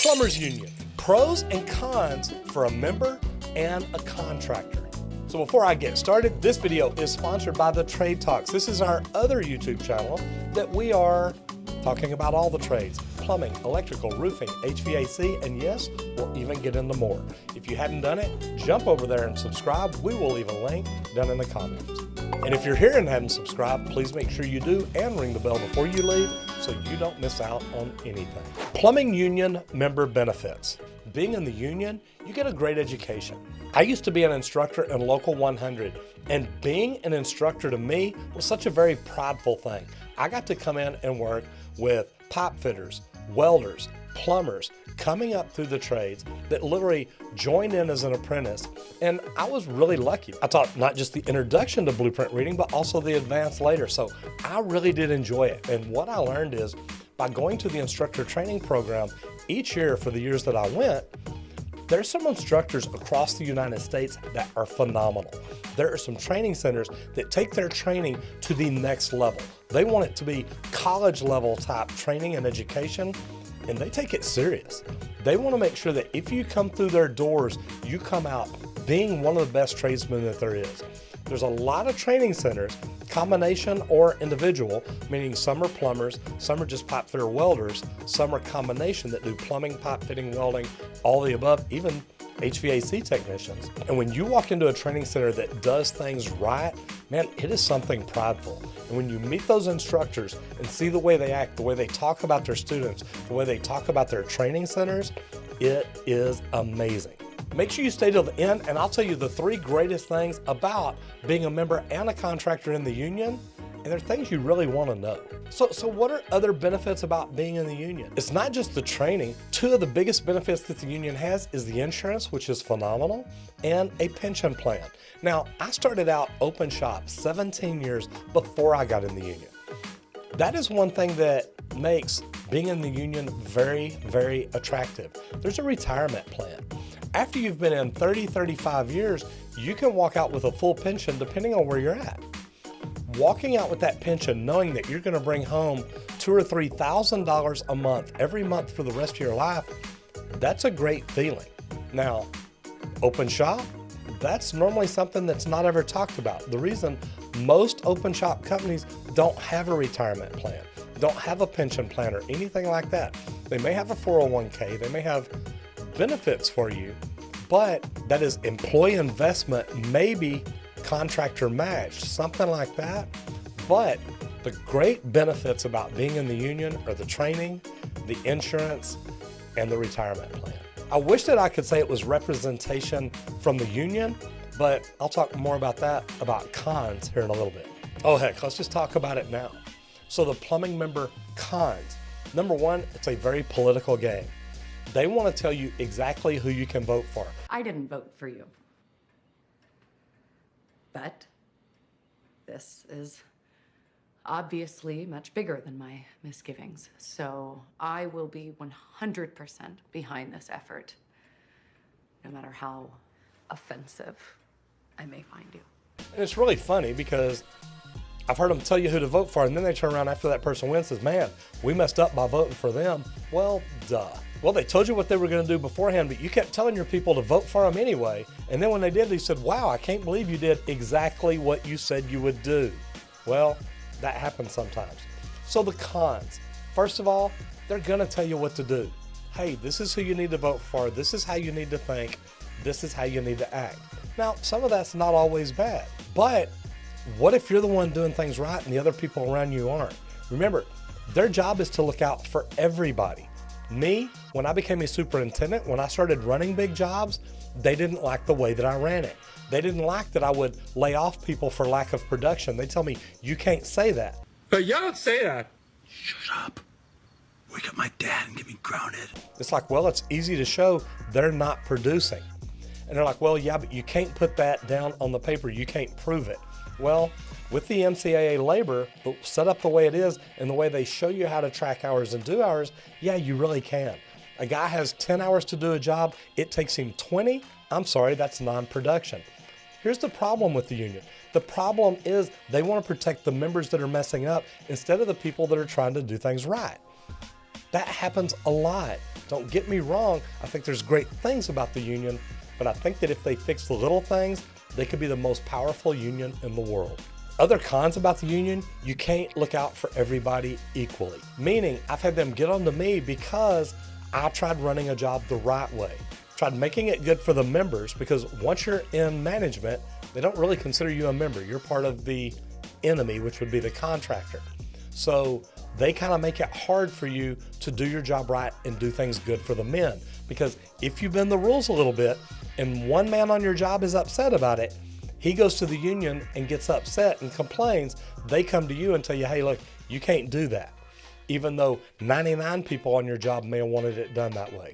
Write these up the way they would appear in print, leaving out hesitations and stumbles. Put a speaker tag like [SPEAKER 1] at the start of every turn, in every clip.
[SPEAKER 1] Plumbers Union, pros and cons for a member and a contractor. So before I get started, this video is sponsored by the Trade Talks. This is our other YouTube channel that we are talking about all the trades: plumbing, electrical, roofing, HVAC, and yes, we'll even get into more. If you hadn't done it, jump over there and subscribe. We will leave a link down in the comments. And if you're here and haven't subscribed, please make sure you do and ring the bell before you leave so you don't miss out on anything. Plumbing Union member benefits. Being in the union, you get a great education. I used to be an instructor in Local 100, and being an instructor to me was such a very prideful thing. I got to come in and work with pipe fitters, welders, plumbers, coming up through the trades that literally joined in as an apprentice, and I was really lucky. I taught not just the introduction to blueprint reading, but also the advanced later, so I really did enjoy it. And what I learned is, by going to the instructor training program each year for the years that I went, there's some instructors across the United States that are phenomenal. There are some training centers that take their training to the next level. They want it to be college level type training and education, and they take it serious. They want to make sure that if you come through their doors, you come out being one of the best tradesmen that there is. There's a lot of training centers, combination or individual, meaning some are plumbers, some are just pipe fitter welders, some are combination that do plumbing, pipe fitting, welding, all the above, even HVAC technicians. And when you walk into a training center that does things right, man, it is something prideful. And when you meet those instructors and see the way they act, the way they talk about their students, the way they talk about their training centers, it is amazing. Make sure you stay till the end, and I'll tell you the 3 greatest things about being a member and a contractor in the union, and they're things you really want to know. So what are other benefits about being in the union? It's not just the training. 2 of the biggest benefits that the union has is the insurance, which is phenomenal, and a pension plan. Now, I started out open shop 17 years before I got in the union. That is one thing that makes being in the union very, very attractive. There's a retirement plan. After you've been in 30, 35 years, you can walk out with a full pension depending on where you're at. Walking out with that pension, knowing that you're going to bring home $2,000 or $3,000 a month, every month for the rest of your life, that's a great feeling. Now, open shop, that's normally something that's not ever talked about. The reason most open shop companies don't have a retirement plan, don't have a pension plan or anything like that. They may have a 401k, they may have benefits for you, but that is employee investment, maybe contractor matched, something like that. But the great benefits about being in the union are the training, the insurance, and the retirement plan. I wish that I could say it was representation from the union, but I'll talk more about that, about cons, here in a little bit. Oh heck, let's just talk about it now. So the plumbing member cons. Number 1, it's a very political game. They want to tell you exactly who you can vote for.
[SPEAKER 2] I didn't vote for you. But this is obviously much bigger than my misgivings. So I will be 100% behind this effort, no matter how offensive I may find you.
[SPEAKER 1] And it's really funny because I've heard them tell you who to vote for, and then they turn around after that person wins and says, man, we messed up by voting for them. Well, duh. Well, they told you what they were going to do beforehand, but you kept telling your people to vote for them anyway. And then when they did, they said, wow, I can't believe you did exactly what you said you would do. Well, that happens sometimes. So the cons. First of all, they're going to tell you what to do. Hey, this is who you need to vote for. This is how you need to think. This is how you need to act. Now, some of that's not always bad, but what if you're the one doing things right and the other people around you aren't? Remember, their job is to look out for everybody. Me, when I became a superintendent, when I started running big jobs, they didn't like the way that I ran it. They didn't like that I would lay off people for lack of production. They tell me, you can't say that.
[SPEAKER 3] But you don't say that.
[SPEAKER 4] Shut up. Wake up my dad and get me grounded.
[SPEAKER 1] It's like, well, it's easy to show they're not producing. And they're like, well, yeah, but you can't put that down on the paper. You can't prove it. Well, with the MCAA labor set up the way it is and the way they show you how to track hours and do hours, yeah, you really can. A guy has 10 hours to do a job, it takes him 20. I'm sorry, that's non-production. Here's the problem with the union. The problem is they want to protect the members that are messing up instead of the people that are trying to do things right. That happens a lot. Don't get me wrong, I think there's great things about the union, but I think that if they fix the little things, they could be the most powerful union in the world. Other cons about the union, you can't look out for everybody equally. Meaning, I've had them get onto me because I tried running a job the right way. Tried making it good for the members, because once you're in management, they don't really consider you a member. You're part of the enemy, which would be the contractor. So they kind of make it hard for you to do your job right and do things good for the men. Because if you bend the rules a little bit and one man on your job is upset about it, he goes to the union and gets upset and complains. They come to you and tell you, hey, look, you can't do that. Even though 99 people on your job may have wanted it done that way.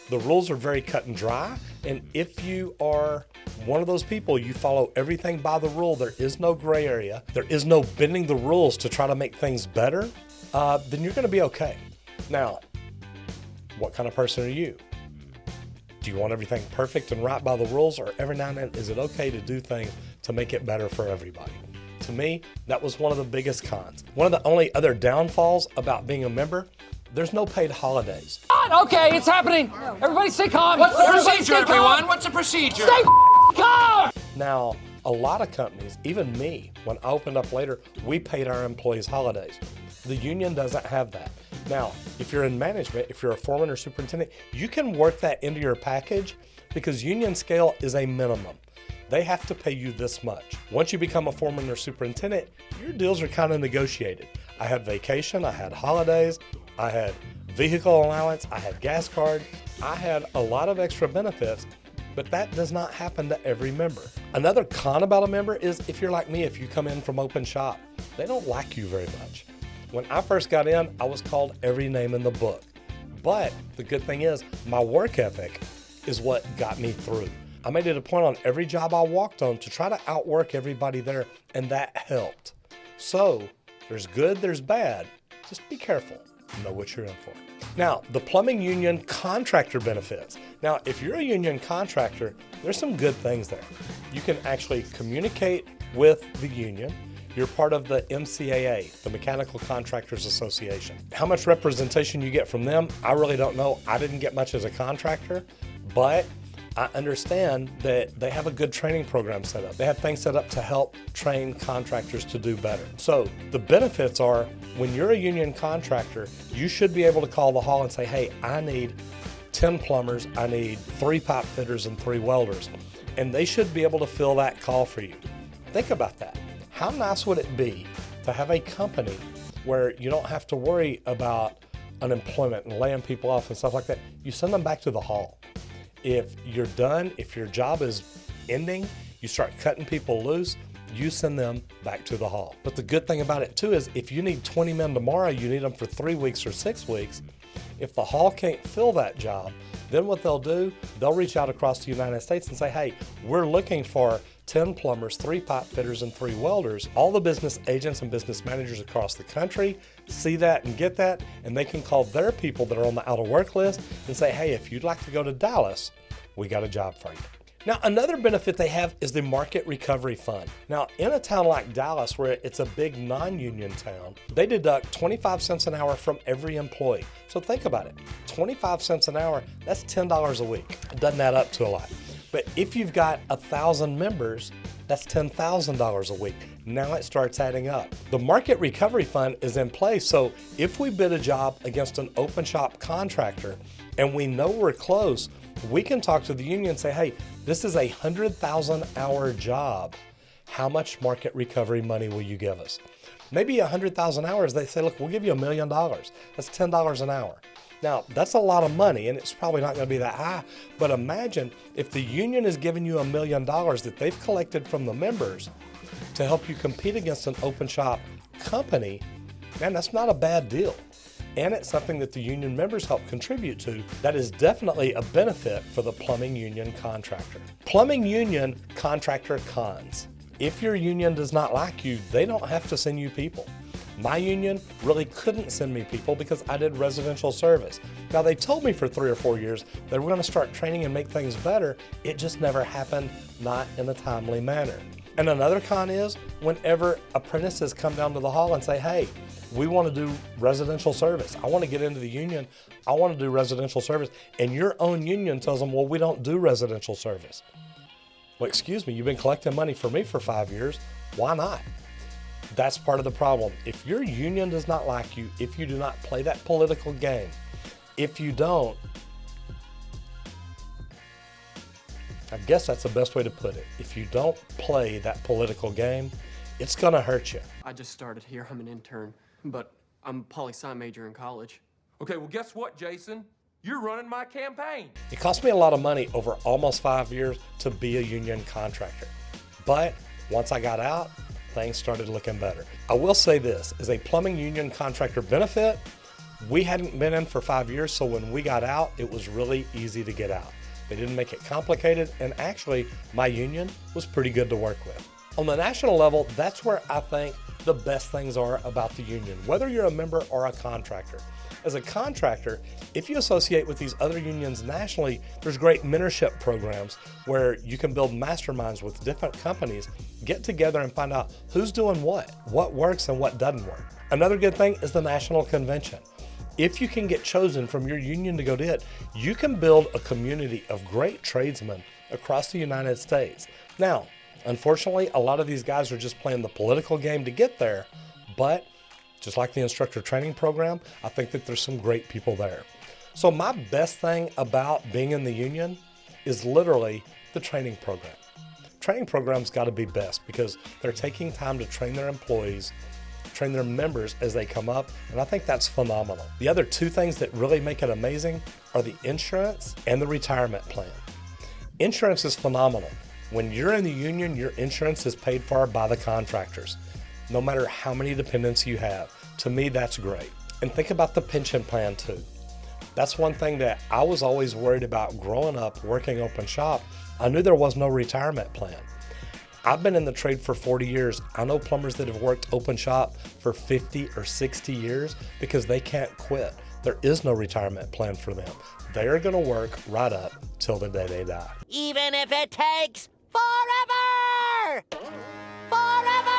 [SPEAKER 1] The rules are very cut and dry. And if you are one of those people, you follow everything by the rule. There is no gray area. There is no bending the rules to try to make things better. Then you're going to be okay. Now, what kind of person are you? Do you want everything perfect and right by the rules, or every now and then is it okay to do things to make it better for everybody? To me, that was one of the biggest cons. One of the only other downfalls about being a member, there's no paid holidays.
[SPEAKER 3] Okay, it's happening. Everybody stay calm.
[SPEAKER 5] What's the procedure, everyone? What's the procedure?
[SPEAKER 3] Stay calm.
[SPEAKER 1] Now, a lot of companies, even me, when I opened up later, we paid our employees holidays. The union doesn't have that. Now, if you're in management, if you're a foreman or superintendent, you can work that into your package because union scale is a minimum. They have to pay you this much. Once you become a foreman or superintendent, your deals are kind of negotiated. I had vacation, I had holidays, I had vehicle allowance, I had gas card, I had a lot of extra benefits, but that does not happen to every member. Another con about a member is if you're like me, if you come in from open shop, they don't like you very much. When I first got in, I was called every name in the book. But the good thing is my work ethic is what got me through. I made it a point on every job I walked on to try to outwork everybody there, and that helped. So there's good, there's bad. Just be careful. Know what you're in for. Now, the plumbing union contractor benefits. Now, if you're a union contractor, there's some good things there. You can actually communicate with the union. You're part of the MCAA, the Mechanical Contractors Association. How much representation you get from them, I really don't know. I didn't get much as a contractor, but I understand that they have a good training program set up. They have things set up to help train contractors to do better. So the benefits are, when you're a union contractor, you should be able to call the hall and say, hey, I need 10 plumbers, I need 3 pipe fitters and 3 welders. And they should be able to fill that call for you. Think about that. How nice would it be to have a company where you don't have to worry about unemployment and laying people off and stuff like that? You send them back to the hall. If you're done, if your job is ending, you start cutting people loose, you send them back to the hall. But the good thing about it too is if you need 20 men tomorrow, you need them for 3 weeks or 6 weeks. If the hall can't fill that job, then what they'll do, they'll reach out across the United States and say, hey, we're looking for 10 plumbers, 3 pipe fitters, and 3 welders. All the business agents and business managers across the country see that and get that, and they can call their people that are on the out of work list and say, hey, if you'd like to go to Dallas, we got a job for you. Now, another benefit they have is the Market Recovery Fund. Now, in a town like Dallas, where it's a big non-union town, they deduct 25 cents an hour from every employee. So think about it, 25 cents an hour, that's $10 a week. It doesn't add up to a lot. But if you've got 1,000 members, that's $10,000 a week. Now it starts adding up. The Market Recovery Fund is in place, so if we bid a job against an open shop contractor and we know we're close, we can talk to the union and say, hey, this is a 100,000 hour job. How much market recovery money will you give us? Maybe 100,000 hours, they say, look, we'll give you $1 million. That's $10 an hour. Now, that's a lot of money, and it's probably not going to be that high, but imagine if the union is giving you $1 million that they've collected from the members to help you compete against an open shop company. Man, that's not a bad deal. And it's something that the union members help contribute to. That is definitely a benefit for the plumbing union contractor. Plumbing union contractor cons. If your union does not like you, they don't have to send you people. My union really couldn't send me people because I did residential service. Now, they told me for 3 or 4 years they were going to start training and make things better. It just never happened, not in a timely manner. And another con is whenever apprentices come down to the hall and say, hey, we want to do residential service. I want to get into the union. I want to do residential service. And your own union tells them, well, we don't do residential service. Well, excuse me, you've been collecting money for me for 5 years. Why not? That's part of the problem. If your union does not like you, if you do not play that political game, if you don't, I guess that's the best way to put it. If you don't play that political game, it's gonna hurt you.
[SPEAKER 6] I just started here. I'm an intern, but I'm a poli-sci major in college.
[SPEAKER 5] Okay, well, guess what, Jason? You're running my campaign.
[SPEAKER 1] It cost me a lot of money over almost 5 years to be a union contractor. But once I got out, things started looking better. I will say this, as a plumbing union contractor benefit, we hadn't been in for 5 years, so when we got out, it was really easy to get out. They didn't make it complicated, and actually, my union was pretty good to work with. On the national level, that's where I think the best things are about the union, whether you're a member or a contractor. As a contractor, if you associate with these other unions nationally, there's great mentorship programs where you can build masterminds with different companies, get together and find out who's doing what works and what doesn't work. Another good thing is the national convention. If you can get chosen from your union to go to it, you can build a community of great tradesmen across the United States. Now, unfortunately, a lot of these guys are just playing the political game to get there, but just like the instructor training program, I think that there's some great people there. So my best thing about being in the union is literally the training program. Training programs got to be best because they're taking time to train their employees, train their members as they come up, and I think that's phenomenal. The other two things that really make it amazing are the insurance and the retirement plan. Insurance is phenomenal. When you're in the union, your insurance is paid for by the contractors, no matter how many dependents you have. To me, that's great. And think about the pension plan too. That's one thing that I was always worried about growing up working open shop. I knew there was no retirement plan. I've been in the trade for 40 years. I know plumbers that have worked open shop for 50 or 60 years because they can't quit. There is no retirement plan for them. They are gonna work right up till the day they die.
[SPEAKER 7] Even if it takes forever! Forever!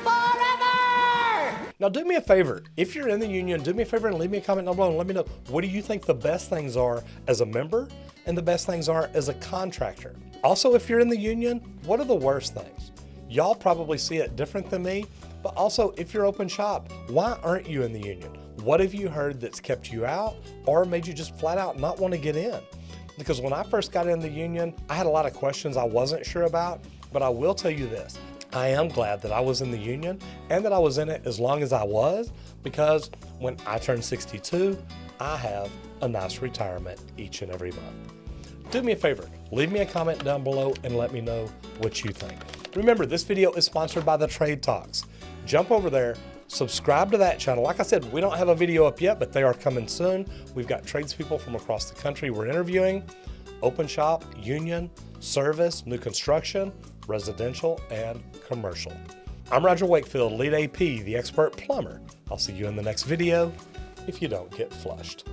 [SPEAKER 7] Forever!
[SPEAKER 1] Now do me a favor, if you're in the union, do me a favor and leave me a comment down below and let me know, what do you think the best things are as a member and the best things are as a contractor? Also, if you're in the union, what are the worst things? Y'all probably see it different than me, but also if you're open shop, why aren't you in the union? What have you heard that's kept you out or made you just flat out not want to get in? Because when I first got in the union, I had a lot of questions I wasn't sure about, but I will tell you this. I am glad that I was in the union and that I was in it as long as I was, because when I turn 62, I have a nice retirement each and every month. Do me a favor, leave me a comment down below and let me know what you think. Remember, this video is sponsored by the Trade Talks. Jump over there, subscribe to that channel. Like I said, we don't have a video up yet, but they are coming soon. We've got tradespeople from across the country we're interviewing, open shop, union, service, new construction, residential, and commercial. I'm Roger Wakefield, lead AP, the expert plumber. I'll see you in the next video if you don't get flushed.